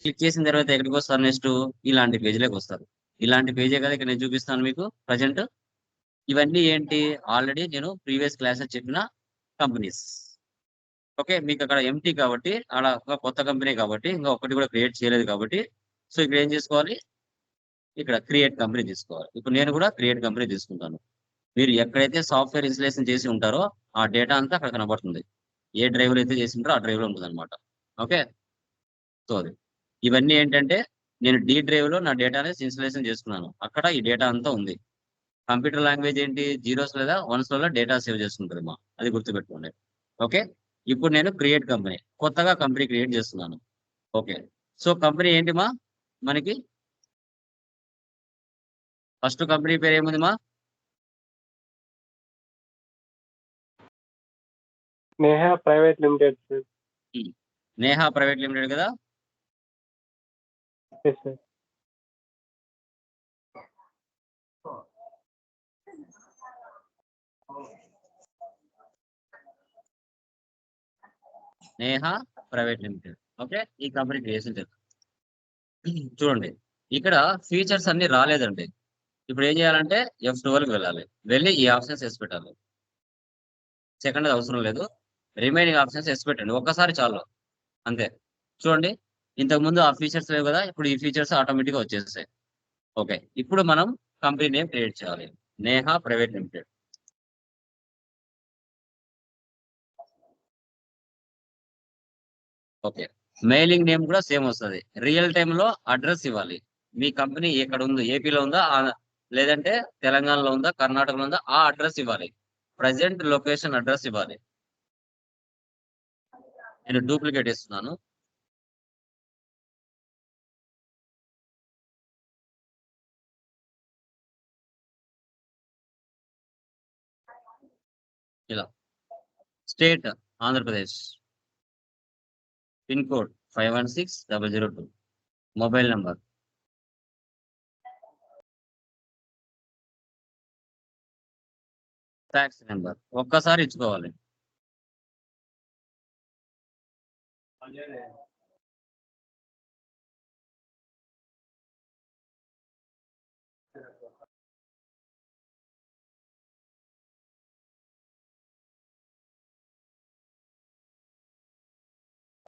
Click చేసిన తర్వాత ఎక్కడికి వస్తారు నెక్స్ట్ ఇలాంటి పేజీలోకి వస్తారు. ఇలాంటి పేజే కదా ఇక్కడ నేను చూపిస్తాను మీకు ప్రజెంట్. ఇవన్నీ ఏంటి ఆల్రెడీ నేను ప్రీవియస్ క్లాసెస్ చెప్పిన కంపెనీస్. ఓకే, మీకు అక్కడ ఎంటీ కాబట్టి అక్కడ ఒక కొత్త కంపెనీ కాబట్టి ఇంకా ఒకటి కూడా క్రియేట్ చేయలేదు కాబట్టి సో ఇక్కడ ఏం చేసుకోవాలి, ఇక్కడ క్రియేట్ కంపెనీ తీసుకోవాలి. ఇప్పుడు నేను కూడా క్రియేట్ కంపెనీ తీసుకుంటాను. మీరు ఎక్కడైతే సాఫ్ట్వేర్ ఇన్స్టలేషన్ చేసి ఉంటారో ఆ డేటా అంతా అక్కడ కనబడుతుంది. ఏ డ్రైవ్ అయితే చేసి ఉంటారో ఆ డ్రైవ్ లో ఉంటుంది అనమాట. ఓకే, సో అది ఇవన్నీ ఏంటంటే నేను డి డ్రైవ్ లో నా డేటా అనేది ఇన్స్టలేషన్ చేసుకున్నాను. అక్కడ ఈ డేటా అంతా ఉంది. కంప్యూటర్ లాంగ్వేజ్ ఏంటి జీరోస్ లేదా వన్స్ లో డేటా సేవ్ చేసుకుంటుంది మా, అది గుర్తుపెట్టుకోండి. ఓకే, ఇప్పుడు నేను క్రియేట్ కంపెనీ కొత్తగా కంపెనీ క్రియేట్ చేస్తున్నాను. ఓకే, సో కంపెనీ ఏంటి మా మనకి ఫస్ట్ కంపెనీ పేరు ఏముంది మా? Neha private limited sir. Neha private limited కదా. Yes sir. Neha private limited. Okay, ఈ కంపెనీ క్రియేషన్ చేద్దాం. చూడండి ఇక్కడ ఫీచర్స్ అన్ని రాలేదండి. ఇప్పుడు ఏం చేయాలంటే F12కి వెళ్ళాలి. వెళ్ళి ఈ ఆప్షన్స్ వేసి పెట్టాలి. సెకండ్ అవసరం లేదు, రిమైనింగ్ ఆప్షన్స్ వేసి పెట్టండి ఒక్కసారి చాలు, అంతే. చూడండి ఇంతకు ముందు ఆ ఫీచర్స్ లేవు కదా, ఇప్పుడు ఈ ఫీచర్స్ ఆటోమేటిక్ గా వచ్చేస్తాయి. ఓకే, ఇప్పుడు మనం కంపెనీ నేమ్ క్రియేట్ చేయాలి. Neha private limited. Okay, mailing name కూడా సేమ్ వస్తుంది. రియల్ టైమ్ లో అడ్రస్ ఇవ్వాలి. మీ కంపెనీ ఎక్కడ ఉందో ఏపీలో ఉందా లేదంటే తెలంగాణలో ఉందా కర్ణాటకలో ఉందా ఆ అడ్రస్ ఇవ్వాలి. ప్రజెంట్ లొకేషన్ అడ్రస్ ఇవ్వాలి. నేను డూప్లికేట్ ఇస్తున్నాను. ఇలా state Andhra Pradesh, pin code 516002, mobile number, tax number ఒక్కసారి ఇచ్చుకోవాలి.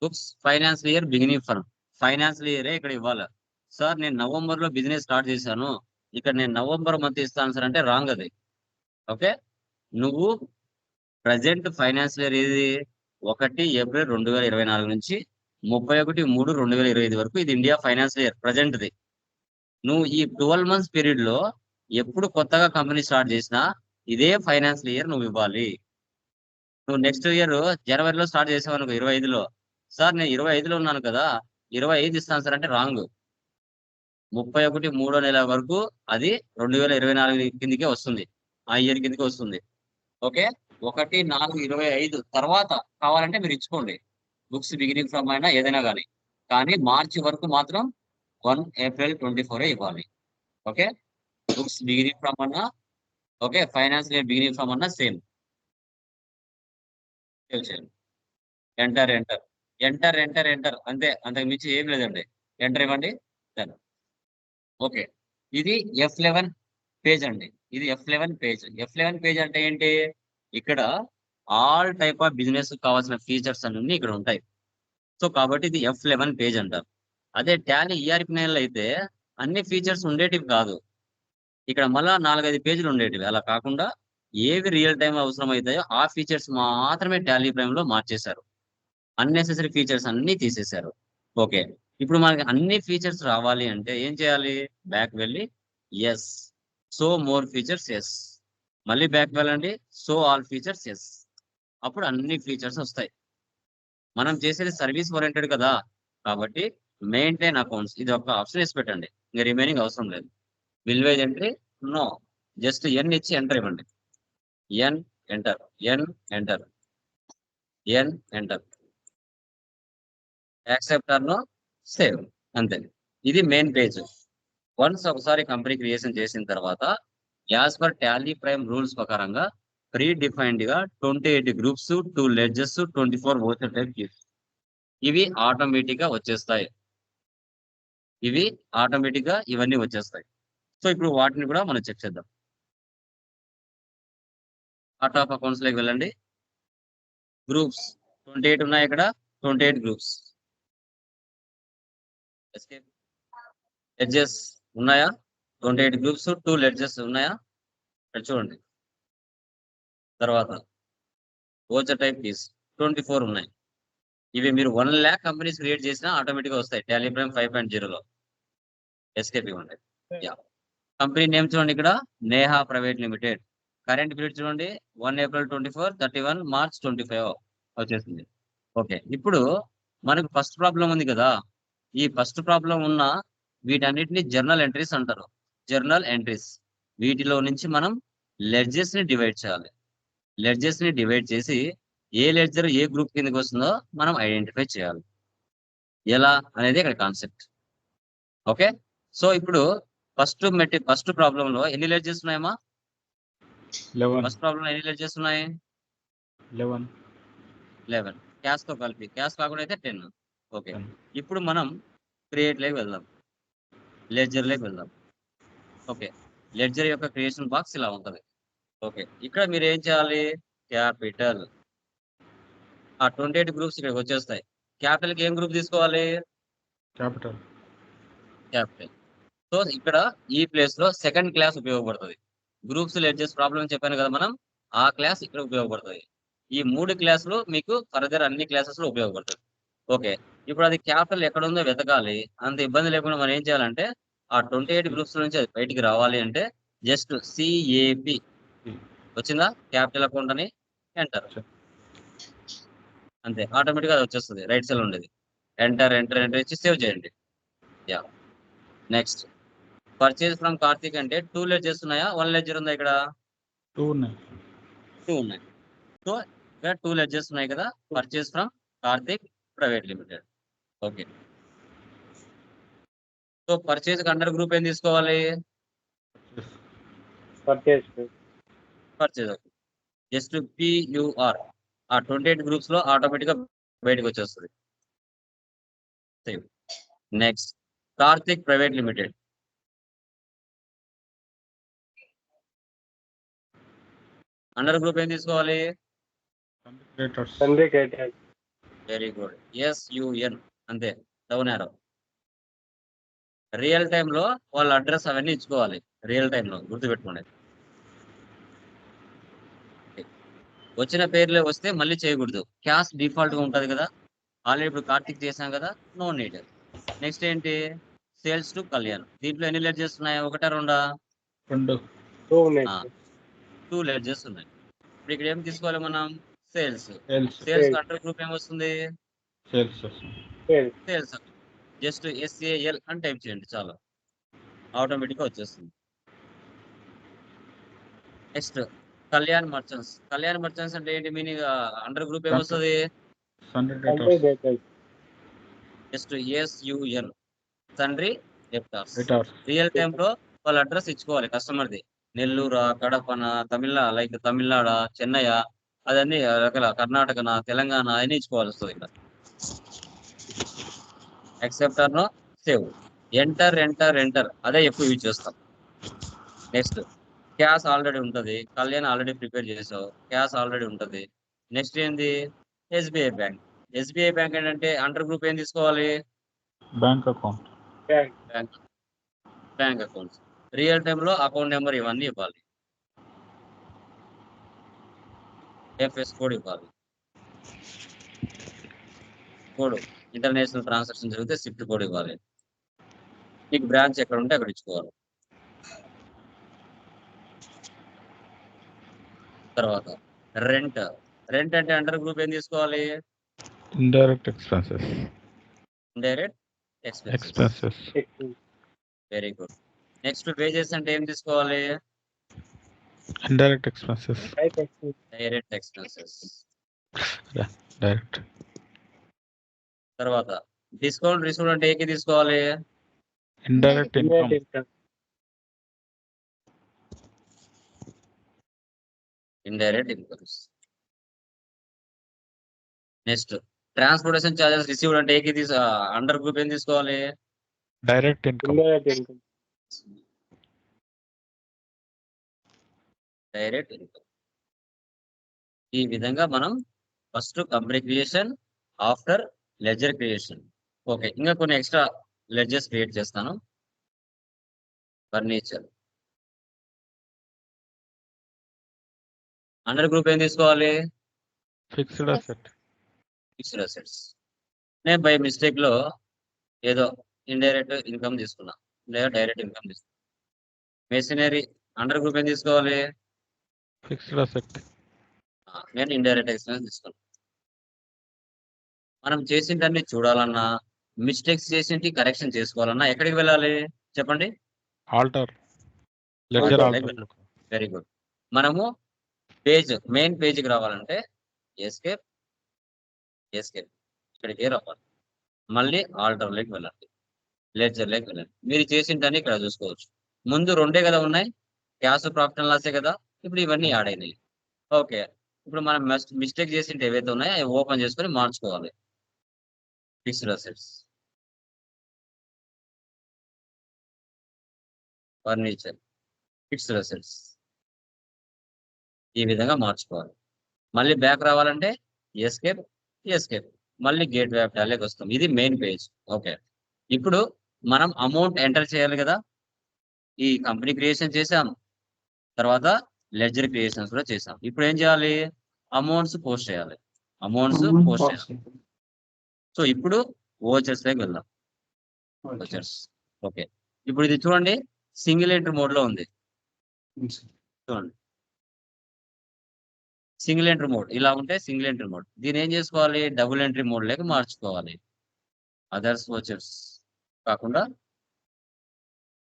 Books financial year beginning for financial year ఇక్కడ ఇవ్వాలి. సార్ నేను నవంబర్ లో బిజినెస్ స్టార్ట్ చేశాను, ఇక్కడ నేను నవంబర్ మంత్ ఇస్తాను సార్ అంటే రాంగ్ అది. ఓకే, నువ్వు ప్రజెంట్ ఫైనాన్షియల్ ఇయర్ ఇది 1 ఏప్రిల్ 2024 నుంచి 31/3/2025 వరకు ఇది ఇండియా ఫైనాన్షియల్ ఇయర్ ప్రజెంట్ది. నువ్వు ఈ 12 months పీరియడ్ లో ఎప్పుడు కొత్తగా కంపెనీ స్టార్ట్ చేసినా ఇదే ఫైనాన్షియల్ ఇయర్ నువ్వు ఇవ్వాలి. నువ్వు నెక్స్ట్ ఇయర్ జనవరిలో స్టార్ట్ చేసావు అనుకో 25లో, సార్ నేను 25లో ఉన్నాను కదా 25 ఇస్తాను సార్ అంటే రాంగ్. 31/3 వరకు అది 2024 కిందకే వస్తుంది, ఆ ఇయర్ కిందకే వస్తుంది. ఓకే, 1/4/25 తర్వాత కావాలంటే మీరు ఇచ్చుకోండి, బుక్స్ బిగినింగ్ ఫ్రమ్ అయినా ఏదైనా కానీ మార్చి వరకు మాత్రం 1 April 2024 ఇవ్వాలి. ఓకే, బుక్స్ బిగినింగ్ ఫ్రమ్ అన్నా okay, financial year beginning from అన్నా same. Enter enter enter enter enter అంతే, అంతకు మించి ఏం లేదండి. ఎంటర్ ఇవ్వండి. ఓకే, ఇది F11 పేజ్ అండి. ఇది F11 పేజ్. F11 పేజ్ అంటే ఏంటి, ఇక్కడ ఆల్ టైప్ ఆఫ్ బిజినెస్ కావాల్సిన ఫీచర్స్ అన్ని ఇక్కడ ఉంటాయి. సో కాబట్టి ఇది F11 పేజ్ అంటారు. అదే టాలీ ERP9 అయితే అన్ని ఫీచర్స్ ఉండేటివి కాదు, ఇక్కడ మళ్ళా 4-5 పేజీలు ఉండేటివి. అలా కాకుండా ఏవి రియల్ టైం అవసరం అవుతాయో ఆ ఫీచర్స్ మాత్రమే టాలీ ప్రైమ్ లో మార్చేశారు. అన్నెసెసరీ ఫీచర్స్ అన్ని తీసేశారు. ఓకే, ఇప్పుడు మనకి అన్ని ఫీచర్స్ రావాలి అంటే ఏం చేయాలి, బ్యాక్ వెళ్ళి yes so more features yes, మళ్ళీ బ్యాక్ వెళ్ళండి సో ఆల్ ఫీచర్స్ ఎస్, అప్పుడు అన్ని ఫీచర్స్ వస్తాయి. మనం చేసేది సర్వీస్ ఓరియంటెడ్ కదా, కాబట్టి మెయింటైన్ అకౌంట్స్ ఇది ఒక ఆప్షన్ వేసి పెట్టండి, ఇంకా రిమైనింగ్ అవసరం లేదు. విల్వేజ్ ఎంట్రీ నో, జస్ట్ ఎన్ ఇచ్చి ఎంటర్ ఇవ్వండి. ఎన్ ఎంటర్, ఎన్ ఎంటర్, ఎన్ ఎంటర్, యాక్సెప్టర్ నో సేవ్, అంతే. ఇది మెయిన్ పేజ్. వన్స్ ఒకసారి కంపెనీ క్రియేషన్ చేసిన తర్వాత as per Tally prime rules ప్రకారంగా ప్రీ డిఫైన్డ్ గా 28 groups 2 ledges 24 voucher type keys ఇవి ఆటోమేటిక్ గా వచ్చేస్తాయి. ఇవి ఆటోమేటిక్ గా ఇవన్నీ వచ్చేస్తాయి. సో ఇప్పుడు వాటిని కూడా మనం చెక్ చేద్దాం. చార్ట్ ఆఫ్ అకౌంట్స్ లోకి వెళ్ళండి. గ్రూప్స్ 28 ఉన్నాయి ఇక్కడ, 28 గ్రూప్స్. లెడ్జెస్ ఉన్నాయా? 28 గ్రూప్స్, 2 లెడ్జెస్ ఉన్నాయా? ఇక్కడ చూడండి. తర్వాత ఓచర్ టైప్ కీస్ 24 ఉన్నాయి. ఇవి మీరు 1 lakh కంపెనీస్ క్రియేట్ చేసినా ఆటోమేటిక్ గా వస్తాయి. టాలీ ప్రైమ్ 5.0లో ఎస్కేప్ ఇవ్వండి. యా, కంపెనీ నేమ్ చూడండి ఇక్కడ, Neha private limited. Current period చూడండి, 1 April 24, 31 March 25 వచ్చేసింది. ఓకే, ఇప్పుడు మనకు ఫస్ట్ ప్రాబ్లం ఉంది కదా, ఈ ఫస్ట్ ప్రాబ్లం ఉన్న వీటన్నిటిని జర్నల్ ఎంట్రీస్ అంటారు. జర్నల్ ఎంట్రీస్, వీటిలో నుంచి మనం లెడ్జెస్ ని డివైడ్ చేయాలి. లెడ్జెస్ ని డివైడ్ చేసి ఏ లెడ్జర్ ఏ గ్రూప్ కిందకి వస్తుందో మనం ఐడెంటిఫై చేయాలి. ఎలా అనేది ఇక్కడ కాన్సెప్ట్. ఓకే, సో ఇప్పుడు ఫస్ట్ ప్రాబ్లం లో ఎన్ని లెడ్జెస్ ఉన్నాయమ్మా? 11. ఫస్ట్ ప్రాబ్లం ఎన్ని లెడ్జెస్ ఉన్నాయి? 11. క్యాష్ తో కలిపి, క్యాష్ కాకుండా అయితే 10. ఓకే, 10. ఇప్పుడు మనం క్రియేట్ లేకి వెళ్దాం, లెడ్జర్ లేకి వెళ్దాం. ఓకే, లెడ్జర్ యొక్క క్రియేషన్ బాక్స్ ఇలా ఉంటది. ఓకే, ఇక్కడ మీరు ఏం చేయాలి? క్యాపిటల్. ఆ 28 గ్రూప్స్ ఇక్కడికి వచ్చేస్తాయి. క్యాపిటల్ కి ఏం గ్రూప్ తీసుకోవాలి? Capital. క్యాపిటల్. సో ఇక్కడ ఈ ప్లేస్ లో సెకండ్ క్లాస్ ఉపయోగపడుతుంది. గ్రూప్స్ లెడ్జెస్ ప్రాబ్లం చెప్పాను కదా మనం, ఆ క్లాస్ ఇక్కడ ఉపయోగపడుతుంది. ఈ 3 క్లాసులు మీకు ఫర్దర్ అన్ని క్లాసెస్ లో ఉపయోగపడుతుంది. ఓకే, ఇప్పుడు అది క్యాపిటల్ ఎక్కడ ఉందో వెతకాలి. అంత ఇబ్బంది లేకుండా మనం ఏం చేయాలంటే, ఆ 28 గ్రూప్స్ నుంచి అది బయటికి రావాలి అంటే జస్ట్ సిఏపి వచ్చిందా, క్యాపిటల్ అకౌంట్ అని ఎంటర్, అంతే ఆటోమేటిక్ గా అది వచ్చేస్తుంది. రైట్ సైడ్ ఉండేది ఎంటర్ ఎంటర్ ఎంటర్ ఇచ్చి సేవ్ చేయండి. Yeah, next purchase from Karthik అంటే 2 లెడ్జెస్ ఉన్నాయా, 1 లెడ్జర్ ఉందా? ఇక్కడ 2 ఉన్నాయి. 2 ఉన్నాయి. సో ఇక్కడ 2 లెడ్జెస్ ఉన్నాయి కదా. Purchase from Karthik private limited. Okay, so purchase under group ఏం తీసుకోవాలి? Purchase purchase. జస్ట్ PUR, ఆ 28 గ్రూప్స్ లో ఆటోమేటిక్ గా బయటకు వచ్చేస్తుంది. Save. Next Karthik private limited. Under group ఏం తీసుకోవాలి? Creditors. తండ్రి క్రెడిట్ వెరీ గుడ్, SUN, అంతే, డౌన్ యారో. రియల్ టైమ్ లో వాళ్ళ అడ్రస్ అవన్నీ ఇచ్చుకోవాలి. రియల్ టైమ్ లో గుర్తుపెట్టుకోండి. వచ్చిన పేర్లే వస్తే మళ్ళీ చేయకూడదు. క్యాష్ డిఫాల్ట్ గా ఉంటది కదా, ఆల్రెడీ ఇప్పుడు కార్తిక్ చేసాం కదా, నో నీడ్. నెక్స్ట్ ఏంటి? Sales to Kalyan. దీంట్లో ఎన్ని లెడ్జెస్ ఉన్నాయి? 1 2? 2. 2 ఉన్నాయి. 2 లెడ్జెస్ ఉన్నాయి. ఇప్పుడు ఇక్కడ ఏం తీసుకోవాలి మనం? Sales. Sales. Sales under group ఏమొస్తుంది? Sales. సేల్స్. జస్ట్ SAL అని టైప్ చేయండి చాలు, ఆటోమేటిక్ గా వచ్చేస్తుంది. Next Kalyan merchants. Kalyan merchants అంటే ఏంటి మీనింగ్? అండర్ గ్రూప్ ఏమొస్తుంది? Sundry తండ్రి debtors. డేటర్స్ జస్ట్ SUN, తండ్రి డెప్టార్స్. Debtors. రియల్ టైమ్ లో వాళ్ళ అడ్రస్ ఇచ్చుకోవాలి కస్టమర్ది. నెల్లూరా, కడపన, తమిళనాడు, చెన్నై, అదన్నీ రకాల కర్ణాటకన, తెలంగాణ అన్ని ఇచ్చుకోవాలి వస్తుంది ఇక్కడ. Accept or no, save. Enter enter enter, అదే ఎక్కువ యూజ్ చేస్తాం. నెక్స్ట్ క్యాష్ ఆల్రెడీ ఉంటది, కళ్యాణ్ ఆల్రెడీ ప్రిపేర్ చేసావు, క్యాష్ ఆల్రెడీ ఉంటది. నెక్స్ట్ ఏంది? SBI bank. SBI బ్యాంక్ ఏంటంటే అండర్ గ్రూప్ ఏం తీసుకోవాలి? Bank account. Bank accounts. Real time లో అకౌంట్ నెంబర్ ఇవన్నీ ఇవ్వాలి, FS కోడ్ ఇవ్వాలి. కోడ్ ఇంటర్నేషనల్ ట్రాన్సాక్షన్ జరిగితే SWIFT కోడ్ ఇవ్వాలి. మీకు బ్రాంచ్ ఎక్కడ ఉంటే అక్కడ ఇచ్చుకోవాలి. తర్వాత రెంట్. రెంట్ అంటే అండర్ గ్రూప్ ఏం తీసుకోవాలి? Indirect expenses. Indirect expenses. Expenses. Very good. Next wages అంటే ఏం తీసుకోవాలి? Indirect expenses. Direct expenses. Direct. తర్వాత డిస్కౌంట్ రిసీవ్డ్ అంటే ఏకి తీసుకోవాలి? Indirect income. Indirect incomes. Next transportation charges received అంటే ఏకి అండర్ గ్రూప్ ఏం తీసుకోవాలి? Direct income. Indirect income. Direct income. ఈ విధంగా మనం first company creation, after ledger creation. Okay, ఇంకా కొన్ని ఎక్స్ట్రా లెడ్జర్స్ క్రియేట్ చేస్తాను. ఫర్నిచర్ అండర్ గ్రూప్ ఏం తీసుకోవాలి? Fixed asset. Fixed assets. నేను బై మిస్టేక్ లో ఏదో ఇండైరెక్ట్ ఇన్కమ్ తీసుకున్నా లేదా డైరెక్ట్ ఇన్కమ్ తీసుకున్నా. మెషినరీ అండర్ గ్రూప్ ఏం తీసుకోవాలి? Fixed asset. నేను ఇండైరెక్ట్ ఎక్స్పెన్స్ తీసుకున్నాను. మనం చేసిందన్ని చూడాలన్నా, మిస్టేక్స్ చేసింటి కరెక్షన్ చేసుకోవాలన్నా ఎక్కడికి వెళ్ళాలి చెప్పండి? Alter. Ledger Alter. Alter. Very good. మనము మెయిన్ పేజ్కి రావాలంటే ఎస్కేప్ ఇక్కడికి రావాలి. మళ్ళీ ఆల్టర్ లోకి వెళ్ళండి, లెడ్జర్ లోకి వెళ్ళండి. మీరు చేసిందని ఇక్కడ చూసుకోవచ్చు. ముందు రెండే కదా ఉన్నాయి, క్యాష్ ప్రాఫిట్ అండ్ లాసే కదా. ఇప్పుడు ఇవన్నీ యాడ్ అయినాయి. ఓకే, ఇప్పుడు మనం మిస్టేక్ చేసింటే ఏవైతే ఉన్నాయో అవి ఓపెన్ చేసుకొని మార్చుకోవాలి. Fixed assets, furniture, fixed assets, ఈ విధంగా మార్చుకోవాలి. మళ్ళీ బ్యాక్ రావాలంటే ఎస్కేప్ మళ్ళీ గేట్ వే ఆఫ్ టాలీకి వస్తాం. ఇది మెయిన్ పేజ్. ఓకే, ఇప్పుడు మనం అమౌంట్ ఎంటర్ చేయాలి కదా. ఈ కంపెనీ క్రియేషన్ చేసాం, తర్వాత లెడ్జర్ క్రియేషన్స్ కూడా చేసాం. ఇప్పుడు ఏం చేయాలి? అమౌంట్స్ పోస్ట్ చేయాలి. సో ఇప్పుడు ఓచర్స్ లోకి వెళ్దాం. ఓచర్స్. ఓకే, ఇప్పుడు ఇది చూడండి, సింగిల్ ఎంట్రీ మోడ్ లో ఉంది. చూడండి, సింగిల్ ఎంట్రీ మోడ్ ఇలా ఉంటే సింగిల్ ఎంట్రీ మోడ్. దీని ఏం చేసుకోవాలి? డబుల్ ఎంట్రీ మోడ్ లేక మార్చుకోవాలి. అదర్స్ ఓచర్స్ కాకుండా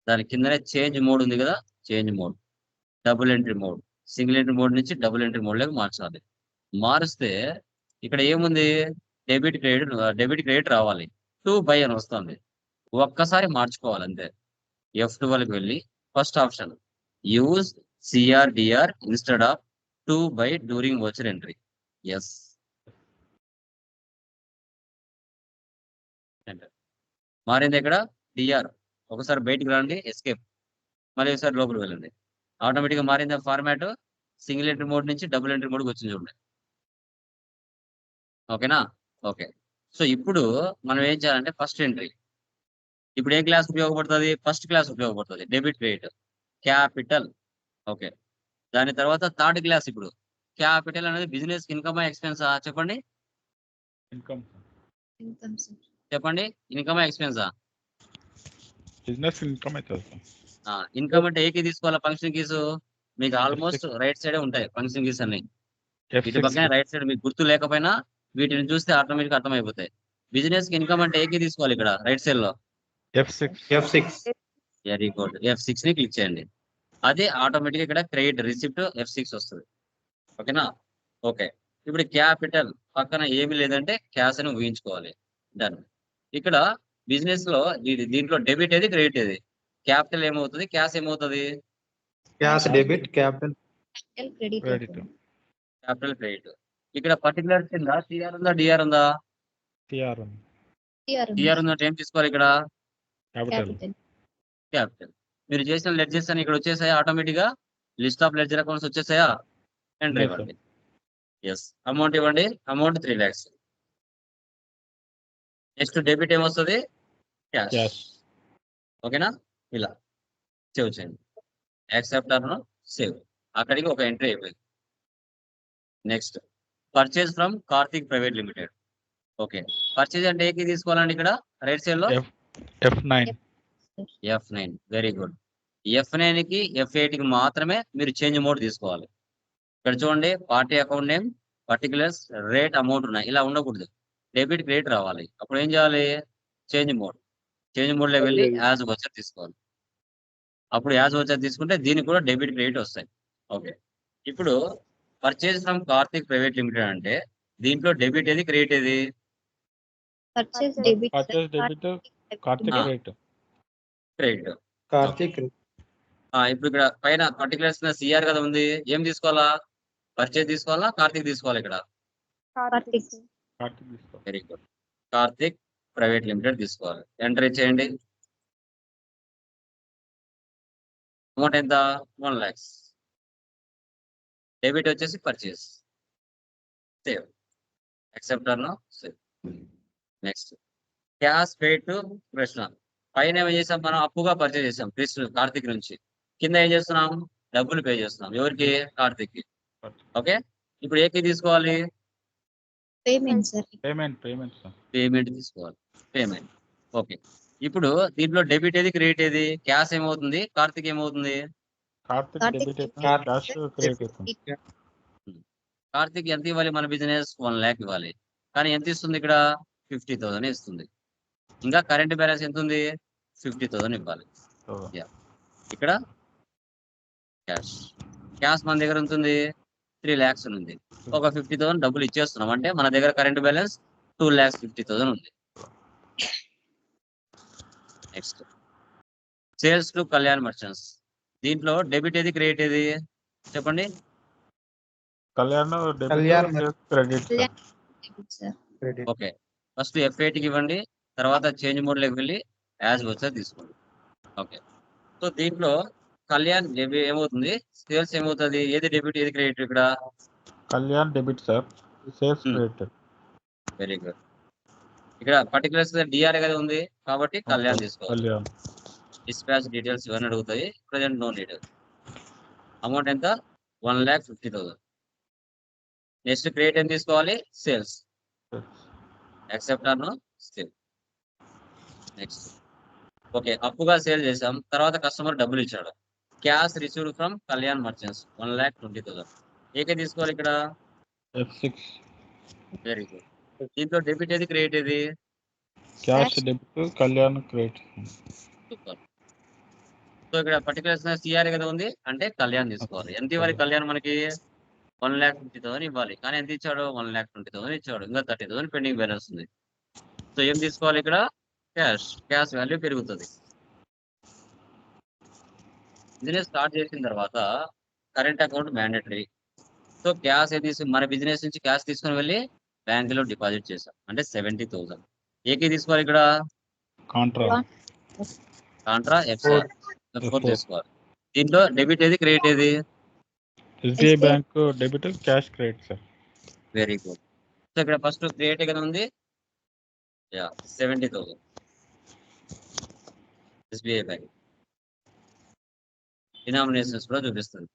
దాని కిందనే చేంజ్ మోడ్ ఉంది కదా, change mode, double entry mode, single entry mode నుంచి డబుల్ ఎంట్రీ మోడ్ లేక మార్చాలి. మారిస్తే ఇక్కడ ఏముంది? డెబిట్ క్రెడిట్ రావాలి. 2 బై అని వస్తుంది. ఒక్కసారి మార్చుకోవాలి అంతే. F12కి వెళ్ళి first option use CRDR instead of 2 by during voucher entry. Yes, మారింది ఇక్కడ డిఆర్. ఒకసారి బయటికి రండి, ఎస్కేప్, మళ్ళీ ఒకసారి లోపలికి వెళ్ళండి. ఆటోమేటిక్గా మారింది ఫార్మాట్. సింగిల్ ఎంట్రీ మోడ్ నుంచి డబుల్ ఎంట్రీ మోడ్కి వచ్చింది చూడండి. ఓకేనా? ఓకే, సో ఇప్పుడు మనం ఏం చేయాలంటే ఫస్ట్ ఎంట్రీ ఇప్పుడు ఏ క్లాస్ ఉపయోగపడుతుంది? ఫస్ట్ క్లాస్ ఉపయోగపడుతుంది. Debit credit capital. ఓకే, దాని తర్వాత థర్డ్ క్లాస్. ఇప్పుడు క్యాపిటల్ అనేది బిజినెస్ ఇన్కమ్ ఎక్స్పెన్సా చెప్పండి? ఇన్కమ్. చెప్పండి, ఇన్కమ్ ఎక్స్పెన్సా? బిజినెస్ ఇన్కమ్ అవుతుంది. ఇన్కమ్ అంటే ఏకి తీసుకోవాలా? ఫంక్షన్ కీస్ మీకు ఆల్మోస్ట్ రైట్ సైడే ఉంటాయి. ఫంక్షన్ కీస్ అన్ని వీటి పక్కనే రైట్ సైడ్. మీకు గుర్తు లేకపోయినా వీటిని చూస్తే ఆటోమేటిక్ అర్థమైపోతాయి. బిజినెస్ కి ఇన్కమ్ అంటే ఏకి తీసుకోవాలి? ఇక్కడ రైట్ సైడ్ లో F6. Very good. F6 ని క్లిక్ చేయండి. అదే ఆటోమేటిక్ ఇక్కడ క్రెడిట్ రిసిప్ట్ F6 వస్తుంది. ఓకేనా? ఓకే, ఇప్పుడు క్యాపిటల్ పక్కన ఏమి లేదంటే క్యాష్ అని ఊహించుకోవాలి. డన్. ఇక్కడ బిజినెస్ లో దీంట్లో డెబిట్ ఏది, క్రెడిట్ ఏది? క్యాపిటల్ ఏమవుతుంది, క్యాష్ ఏమవుతుంది? Cash debit, capital credit. Capital credit. ఇక్కడ పర్టికులర్ కింద సిఆర్ ఉందా, డిఆర్ ఉందా? TR. టిఆర్ ఉందంటే ఏం తీసుకోవాలి? ఇక్కడ క్యాపిటల్. క్యాపిటల్. మీరు చేసిన లెడ్జర్స్ అని ఇక్కడ వచ్చేసాయా? ఆటోమేటిక్ గా లిస్ట్ ఆఫ్ లెడ్జర్ అకౌంట్స్ వచ్చేసాయా? ఎంటర్ Yes, ఇవ్వండి. ఎస్, అమౌంట్ ఇవ్వండి. Amount 3 lakhs. నెక్స్ట్ డెబిట్ ఏమొస్తుంది? క్యాష్. క్యాష్. ఓకేనా? ఇలా సేవ్ చేయండి. Accept or save. అక్కడికి ఒక ఎంట్రీ అయిపోయింది. Next purchase from Karthik private limited. Okay, purchase అంటే ఏకి తీసుకోవాలండి? ఇక్కడ రైట్ సైడ్ లో F9. F9. Very good. F9 కి F8 కి మాత్రమే మీరు చేంజ్ మోడ్ తీసుకోవాలి. ఇక్కడ చూడండి, party account name, particulars, rate, amount ఉన్నాయి. ఇలా ఉండకూడదు. డెబిట్ క్రెడిట్ రావాలి. అప్పుడు ఏం చేయాలి? చేంజ్ మోడ్ లో వెళ్ళి యాజ్ వచ్చర్ తీసుకోవాలి. అప్పుడు యాజ్ వచ్చర్ తీసుకుంటే దీనికి కూడా డెబిట్ క్రెడిట్ వస్తాయి. ఓకే, ఇప్పుడు purchase from Karthik private limited అంటే దీంట్లో డెబిట్ ఏది, క్రెడిట్ ఏది? Purchase debit, Karthik Ah. Credit. Credit. Karthik. ఇప్పుడు ఇక్కడ పైన పర్టికులర్స్ సిఆర్ కదా ఉంది. ఏం తీసుకోవాలా? పర్చేజ్ తీసుకోవాలా, కార్తిక్ తీసుకోవాలి? ఇక్కడ కార్తిక్ తీసుకో. Very good. Karthik private limited తీసుకోవాలి. ఎంటర్ చేయండి. అమౌంట్ ఎంత 1 lakhs. డెబిట్ వచ్చేసి purchase. Save. Accept or no save. Next cash paid to Krishna. పైన ఏం చేసాం మనం అప్పుగా పర్చేస్ చేసాం కృష్ణ కార్తిక్ నుంచి. కింద ఏం చేస్తున్నాం డబ్బులు పే చేస్తున్నాం ఎవరికి కార్తిక్ కి. ఓకే ఇప్పుడు ఏకి తీసుకోవాలి పేమెంట్ సార్. పేమెంట్ తీసుకోవాలి పేమెంట్. ఓకే ఇప్పుడు దీంట్లో డెబిట్ ఏది క్రెడిట్ ఏది క్యాష్ ఏమవుతుంది కార్తిక్ ఏమవుతుంది కార్తిక్ ఎంత ఇవ్వాలి మన బిజినెస్ 1 lakh ఇవ్వాలి కానీ ఎంత ఇస్తుంది ఇక్కడ 50,000 ఇస్తుంది. ఇంకా కరెంట్ బ్యాలెన్స్ ఎంత ఉంది 50,000 ఇవ్వాలి. ఇక్కడ క్యాష్ మన దగ్గర ఉంటుంది 3 lakhs ఉంది. ఒక 50,000 డబ్బులు ఇచ్చేస్తున్నాం అంటే మన దగ్గర కరెంట్ బ్యాలెన్స్ 2,50,000 ఉంది. Next sales to Kalyan merchants. దీంట్లో డెబిట్ ఏది క్రెడిట్ ఏది చెప్పండి. Kalyan credit sir. credit. Okay first F8కి ఇవ్వండి తర్వాత చేంజ్ మోడ్ లోకి వెళ్ళి యాజ్ వచ్చా తీసుకోండి. ఓకే సో దీంట్లో కళ్యాణ్ ఏమవుతుంది సేల్స్ ఏమవుతుంది ఏది డెబిట్ ఏది క్రెడిట్ ఇక్కడ Kalyan debit sir. Sales credit. Very good. ఇక్కడ పర్టికులర్స్ డిఆర్ఏ కదా ఉంది కాబట్టి కళ్యాణ్ తీసుకోవాలి. కళ్యాణ్. డిస్పాచ్ డీటెయిల్స్ ఇవన్నీ అడుగుతాయి ప్రజెంట్ నో నీడ్. అమౌంట్ ఎంత 1,50,000. నెక్స్ట్ క్రెడిట్ ఏం తీసుకోవాలి sales. Accept or no sale. Next okay అప్పుగా సేల్ చేసాం తర్వాత కస్టమర్ డబ్బులు ఇచ్చాడు. Cash received from Kalyan merchants 1,20,000. ఏకే తీసుకోవాలి ఇక్కడ F6. Very good. దీంట్లో డెబిట్ ఏది క్రెడిట్ ఏది cash debit Kalyan credit. Super. So ఇక్కడ పర్టికులర్ సిఆర్ఏ కదా ఉంది అంటే కళ్యాణ్ తీసుకోవాలి. ఎంత ఇవ్వాలి కళ్యాణ్ మనకి 1,50,000 ఇవ్వాలి కానీ ఎంత ఇచ్చాడు 1,20,000 ఇచ్చాడు. ఇంకా 30,000 పెండింగ్ బ్యాలెన్స్ ఉంది. సో ఏం తీసుకోవాలి ఇక్కడ క్యాష్ వాల్యూ పెరుగుతుంది. బిజినెస్ స్టార్ట్ చేసిన తర్వాత current account mandatory. So cash ఏది మన బిజినెస్ నుంచి క్యాష్ తీసుకొని వెళ్ళి బ్యాంకులో డిపాజిట్ చేసాం అంటే 70,000. ఏకి తీసుకోవాలి ఇక్కడ కాంట్రా F4 తీసుకోవాలి. దీంట్లో డెబిట్ ఏది క్రెడిట్ ఏది SBI bank debit cash credit sir. Very good. So ఇక్కడ ఫస్ట్ క్రియేట్ కదా ఉంది 70,000 ఎస్బీఐ బ్యాంక్ డినామినేషన్స్ కూడా చూపిస్తుంది.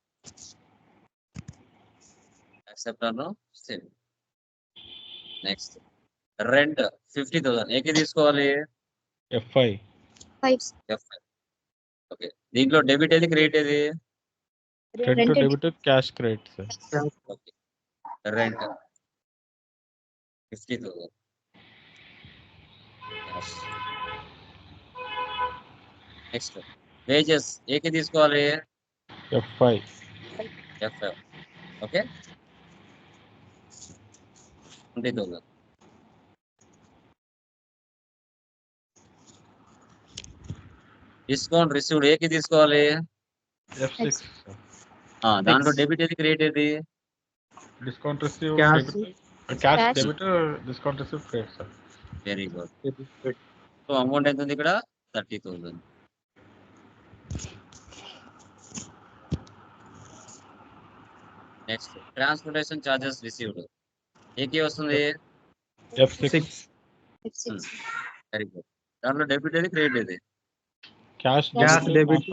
Accept or no save. Next rent 50,000 ఏకి తీసుకోవాలి F5. F5. ఓకే దీంట్లో డెబిట్ ఏది క్రెడిట్ ఏది credit debit cash credit sir. Okay rent 50,000. Next wages ఏకి తీసుకోవాలి F5. F5. Okay 20,000. Discount received ఏకి తీసుకోవాలి F6. దాంట్లో డెబిట్ ఏది క్రెడిట్ ఏది discount receive Cash. Cash debit discount receive credit sir. Very good. So amount ఎంత ఉంది ఇక్కడ 30,000. నెక్స్ట్ ట్రాన్స్పోర్టేషన్ చార్జెస్ రిసీవ్డ్ ఏకి వస్తుంది F6. Very good. దాంట్లో డెబిట్ ఏది క్రెడిట్ ఏది cash debit.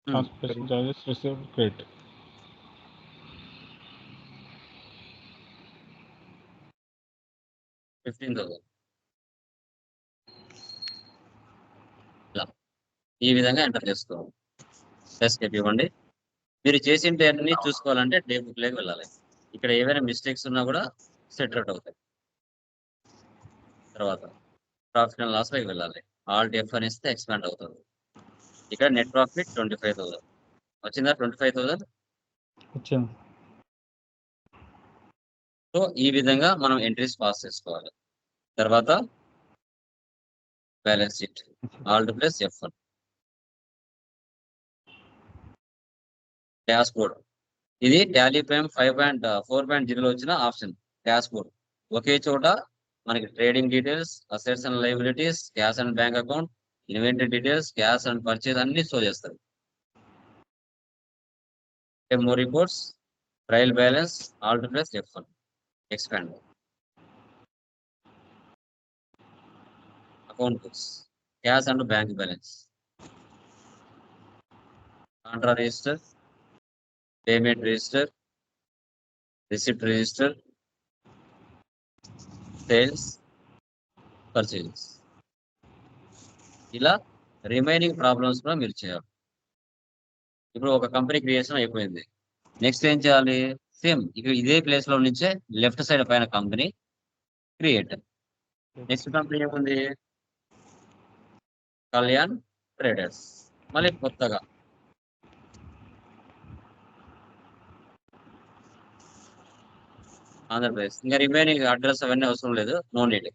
Transportation charges receive credit. 15,000. ఇలా ఈ విధంగా ఎంటర్ చేసుకోవాలి. ఎస్కేప్ ఇవ్వండి. మీరు చేసింటే అన్ని చూసుకోవాలంటే డే బుక్ లోకి వెళ్ళాలి. ఇక్కడ ఏవైనా మిస్టేక్స్ ఉన్నా కూడా సెట్ అవుట్ అవుతాయి. తర్వాత ప్రాఫిట్ అండ్ లాస్ లోకి వెళ్ళాలి. ఆల్ట్ F అని ఇస్తే ఎక్స్పాండ్ అవుతుంది. ఇక్కడ నెట్ ప్రాఫిట్ 25,000 వచ్చిందా 25,000. వచ్చింది. సో ఈ విధంగా మనం ఎంట్రీస్ పాస్ చేసుకోవాలి. తర్వాత balance sheet Alt plus F1 dash board. ఇది టాలీ ప్రైమ్ 5.4.0 వచ్చిన ఆప్షన్ డాష్ బోర్డ్. ఒకే చోట మనకి trading details assets and liabilities cash and bank account inventory details cash and purchase అన్ని షో చేస్తారు. More reports, trial balance, alt plus F1. Expand. Account books, cash and bank balance. Contra register, payment register, receipt register, sales, purchases. ఇలా remaining problems కూడా మీరు చేయాలి. ఇప్పుడు ఒక company creation అయిపోయింది. Next ఏం చేయాలి? సేమ్ ఇక్కడ ఇదే ప్లేస్ లో నుంచే లెఫ్ట్ సైడ్ పైన కంపెనీ క్రియేట్. నెక్స్ట్ కంపెనీ ఏముంది? కళ్యాణ్ ట్రేడర్స్. మళ్ళీ కొత్తగా ఆంధ్రప్రదేశ్. ఇంకా రిమైనింగ్ అడ్రస్ అవన్నీ అవసరం లేదు, నో నీడ్.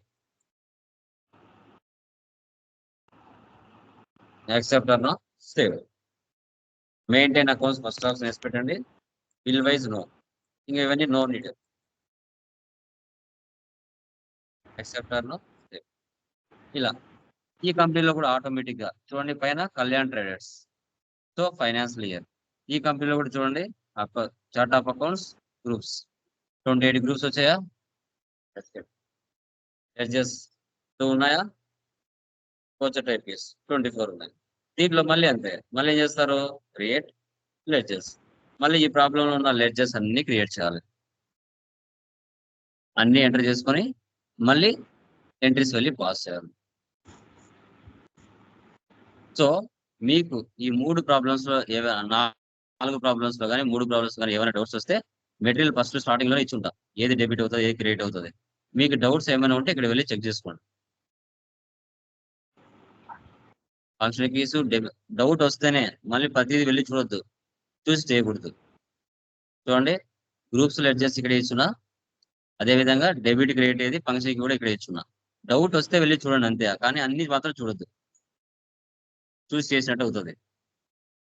యాక్సెప్ట్ అన్నా save. Maintain accounts first option వేసి పెట్టండి. Bill wise no. ఇంకా ఇవన్నీ నో నీడ్. యాక్సెప్ట్ అన్నా సేవ్. ఇలా ఈ కంపెనీలో కూడా ఆటోమేటిక్ గా చూడండి పైన Kalyan traders. So financial year. ఈ కంపెనీలో కూడా చూడండి chart of accounts groups 28 groups వచ్చాయా? ఎడ్జెస్ 2 ఉన్నాయా? కోచర్ టైపీస్ 24 ఉన్నాయి. దీంట్లో మళ్ళీ అంతే. మళ్ళీ ఏం చేస్తారు? Create ledges. మళ్ళీ ఈ ప్రాబ్లంలో ఉన్న లెడ్జెస్ అన్ని క్రియేట్ చేయాలి. అన్ని ఎంటర్ చేసుకొని మళ్ళీ ఎంట్రీస్ వెళ్ళి పాస్ చేయాలి. సో మీకు ఈ 3 ప్రాబ్లమ్స్ లో ఏవైనా 4 ప్రాబ్లమ్స్ లో కానీ 3 ప్రాబ్లమ్స్ కానీ ఏమైనా డౌట్స్ వస్తే మెటీరియల్ ఫస్ట్ స్టార్టింగ్ లో ఇచ్చి ఉంటా. ఏది డెబిట్ అవుతుంది, ఏది క్రెడిట్ అవుతుంది. మీకు డౌట్స్ ఏమైనా ఉంటే ఇక్కడ వెళ్ళి చెక్ చేసుకోండి. ఫంక్షన్ కీస్ డౌట్ వస్తేనే మళ్ళీ ప్రతిదీ వెళ్ళి చూడొద్దు, చూసి చేయకూడదు. చూడండి గ్రూప్స్ లెడ్జెస్ ఇక్కడ ఇచ్చున్నా, అదేవిధంగా డెబిట్ క్రెడిట్ ఏది ఫంక్షన్ కీ కూడా ఇక్కడ ఇచ్చున్నా. డౌట్ వస్తే వెళ్ళి చూడండి అంతే, కానీ అన్ని మాత్రం చూడొద్దు. చూసి చేసినట్టు అవుతుంది.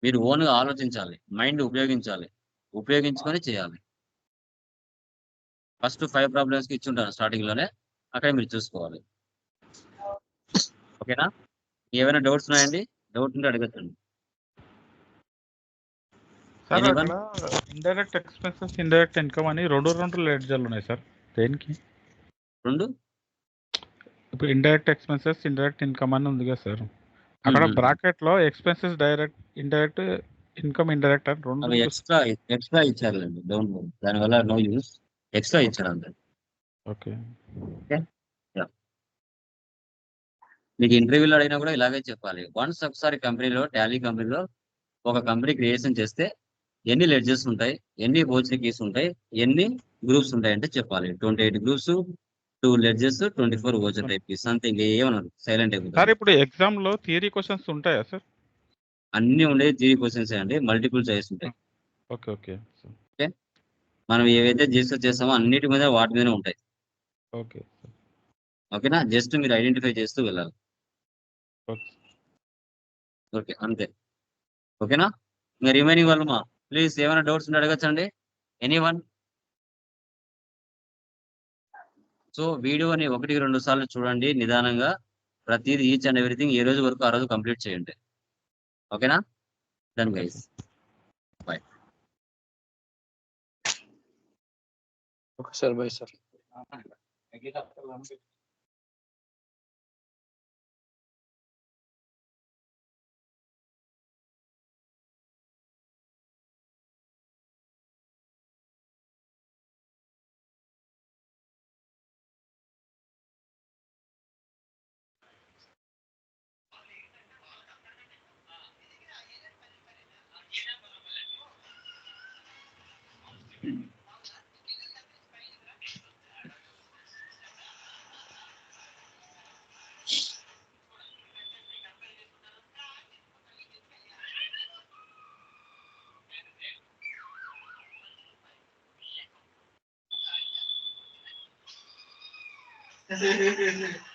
మీరు ఓన్గా ఆలోచించాలి, మైండ్ ఉపయోగించాలి, ఉపయోగించుకొని చేయాలి. ఫస్ట్ 5 ప్రాబ్లమ్స్ కి ఇచ్చుంటాను స్టార్టింగ్ లోనే, అక్కడ మీరు చూసుకోవాలి. ఓకేనా? ఏమైనా డౌట్స్ ఉన్నాయండి? డౌట్ ఉంటే అడగచ్చండి. సార్ అక్కడ ఇండైరెక్ట్ ఎక్స్పెన్సెస్ ఇండైరెక్ట్ ఇన్కమ్ అని రెండు లెడ్జర్లు ఉన్నాయి సార్. దేనికి? రెండు ఇప్పుడు ఇండైరెక్ట్ ఎక్స్పెన్సెస్ ఇండైరెక్ట్ ఇన్కమ్ అని ఉంది కదా సార్. అక్కడ బ్రాకెట్ లో expenses direct indirect income indirect అని రెండు అవి ఎక్స్ట్రా ఇచ్చారులేండి. డౌన్ దానివల్ల నో యూస్. ఎక్స్ట్రా ఇచ్చారు అంతే. ఓకే. మీకు ఇంటర్వ్యూలో అడిగినా కూడా ఇలాగే చెప్పాలి. వన్స్ ఒకసారి కంపెనీలో టాలీ కంపెనీలో ఒక కంపెనీ క్రియేషన్ చేస్తే ఎన్ని లెడ్జెస్ ఉంటాయి, ఎన్ని ఓచర్ కీస్ ఉంటాయి, ఎన్ని గ్రూప్స్ ఉంటాయి అంటే చెప్పాలి. 28 groups, 2 ledges, 24 voucher type keys అంతే. ఇంకేమన్నారు? సైలెంట్ అయిపోతారు. సార్ ఇప్పుడు ఎగ్జామ్ లో థియరీ క్వశ్చన్స్ ఉంటాయా సార్? అన్ని ఉండేది థియరీ క్వశ్చన్స్ అండి, మల్టిపుల్ చాయిస్ ఉంటాయి. ఓకే ఓకే ఓకే, మనం ఏవైతే డిస్కస్ చేస్తామో అన్నిటి మీద వాటి మీదనే ఉంటాయి. ఓకే ఓకేనా? జస్ట్ మీరు ఐడెంటిఫై చేస్తూ వెళ్ళాలి. ఓకే. ఓకే అంతే. ఓకేనా? ఇంకా రిమైనింగ్ వాళ్ళు మా ప్లీజ్ ఏమైనా డౌట్స్ ఉంటే అడగచ్చండి. ఎనీవన్? సో వీడియోని 1-2 సార్లు చూడండి నిదానంగా. ప్రతిదీ ఈచ్ అండ్ ఎవ్రీథింగ్ ఏ రోజు వరకు ఆ రోజు కంప్లీట్ చేయండి. ఓకేనా? Done guys. Bye. Okay sir, bye sir. Sí, sí, sí, sí.